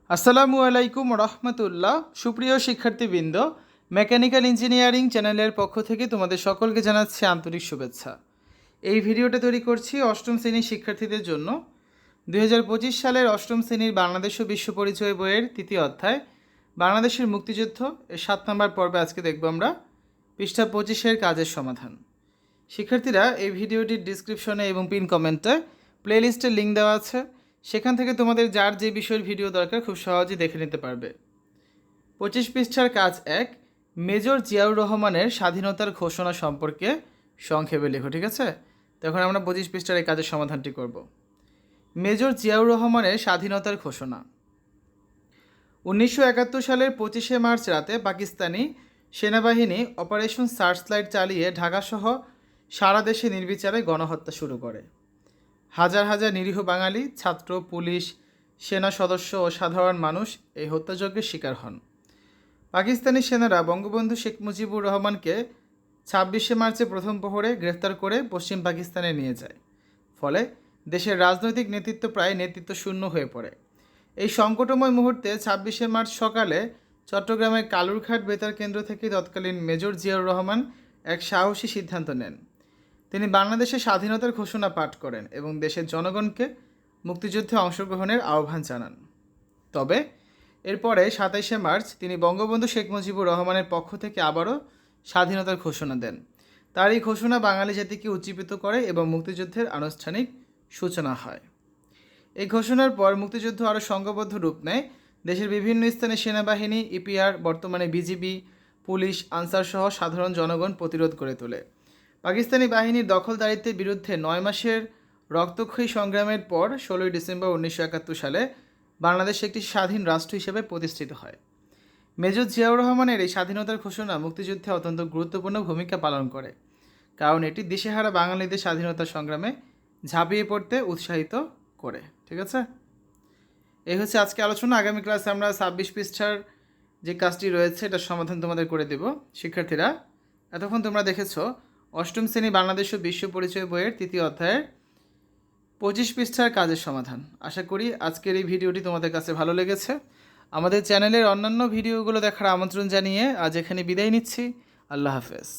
আসসালামু আলাইকুম রহমতুল্লাহ। সুপ্রিয় শিক্ষার্থীবৃন্দ, মেকানিক্যাল ইঞ্জিনিয়ারিং চ্যানেলের পক্ষ থেকে তোমাদের সকলকে জানাচ্ছি আন্তরিক শুভেচ্ছা। এই ভিডিওটা তৈরি করছি অষ্টম শ্রেণীর শিক্ষার্থীদের জন্য। 2025 সালের অষ্টম শ্রেণীর বাংলাদেশ ও বিশ্ব পরিচয় বইয়ের তৃতীয় অধ্যায় বাংলাদেশের মুক্তিযুদ্ধ এর 7 নম্বর পর্বে আজকে দেখব আমরা পৃষ্ঠা 25-এর কাজের সমাধান। শিক্ষার্থীরা, এই ভিডিওটির ডিসক্রিপশনে এবং পিন কমেন্টে প্লেলিস্টের লিঙ্ক দেওয়া আছে, সেখান থেকে তোমাদের যার যে বিষয়ের ভিডিও দরকার খুব সহজেই দেখে নিতে পারবে। 25 পৃষ্ঠার কাজ 1, মেজর জিয়াউর রহমানের স্বাধীনতার ঘোষণা সম্পর্কে সংক্ষেপে লেখো। ঠিক আছে, তখন আমরা 25 পৃষ্ঠার এই কাজের সমাধানটি করব। মেজর জিয়াউর রহমানের স্বাধীনতার ঘোষণা। 1971 সালের 25শে মার্চ রাতে পাকিস্তানি সেনাবাহিনী অপারেশন সার্চলাইট চালিয়ে ঢাকাসহ সারা দেশে নির্বিচারে গণহত্যা শুরু করে। হাজার হাজার নিরীহ বাঙালি, ছাত্র, পুলিশ, সেনা সদস্য ও সাধারণ মানুষ এই হত্যাযজ্ঞের শিকার হন। পাকিস্তানি সেনারা বঙ্গবন্ধু শেখ মুজিবুর রহমানকে 26শে মার্চে প্রথম প্রহরে গ্রেফতার করে পশ্চিম পাকিস্তানে নিয়ে যায়। ফলে দেশের রাজনৈতিক নেতৃত্ব প্রায় নেতৃত্ব শূন্য হয়ে পড়ে। এই সংকটময় মুহূর্তে 26শে মার্চ সকালে চট্টগ্রামের কালুরঘাট বেতার কেন্দ্র থেকে তৎকালীন মেজর জিয়াউর রহমান এক সাহসী সিদ্ধান্ত নেন। তিনি বাংলাদেশের স্বাধীনতার ঘোষণা পাঠ করেন এবং দেশের জনগণকে মুক্তিযুদ্ধে অংশগ্রহণের আহ্বান জানান। তবে এরপরে 27শে মার্চ তিনি বঙ্গবন্ধু শেখ মুজিবুর রহমানের পক্ষ থেকে আবারও স্বাধীনতার ঘোষণা দেন। তার এই ঘোষণা বাঙালি জাতিকে উজ্জীবিত করে এবং মুক্তিযুদ্ধের আনুষ্ঠানিক সূচনা হয়। এই ঘোষণার পর মুক্তিযুদ্ধ আরও সংঘবদ্ধ রূপ নেয়। দেশের বিভিন্ন স্থানে সেনাবাহিনী, ইপিআর, বর্তমানে বিজিবি, পুলিশ, আনসার সহ সাধারণ জনগণ প্রতিরোধ করে তোলে। পাকিস্তানি বাহিনীর দখলদারিত্বের বিরুদ্ধে 9 মাসের রক্তক্ষয়ী সংগ্রামের পর 16ই ডিসেম্বর 1971 সালে বাংলাদেশ একটি স্বাধীন রাষ্ট্র হিসেবে প্রতিষ্ঠিত হয়। মেজর জিয়াউর রহমানের এই স্বাধীনতার ঘোষণা মুক্তিযুদ্ধে অত্যন্ত গুরুত্বপূর্ণ ভূমিকা পালন করে, কারণ এটি দিশেহারা বাঙালিদের স্বাধীনতা সংগ্রামে ঝাঁপিয়ে পড়তে উৎসাহিত করে। ঠিক আছে, এই হচ্ছে আজকে আলোচনা। আগামী ক্লাসে আমরা 26 পৃষ্ঠার যে কাজটি রয়েছে এটার সমাধান তোমাদের করে দেব। শিক্ষার্থীরা, এতক্ষণ তোমরা দেখেছো অষ্টম শ্রেণী বাংলাদেশ ও বিশ্ব পরিচয় বইয়ের তৃতীয় অধ্যায়ের 25 পৃষ্ঠার কাজের সমাধান। আশা করি আজকের এই ভিডিওটি তোমাদের কাছে ভালো লেগেছে। আমাদের চ্যানেলের অন্যান্য ভিডিওগুলো দেখার আমন্ত্রণ জানিয়ে আজ এখানে বিদায় নিচ্ছি। আল্লাহ হাফেজ।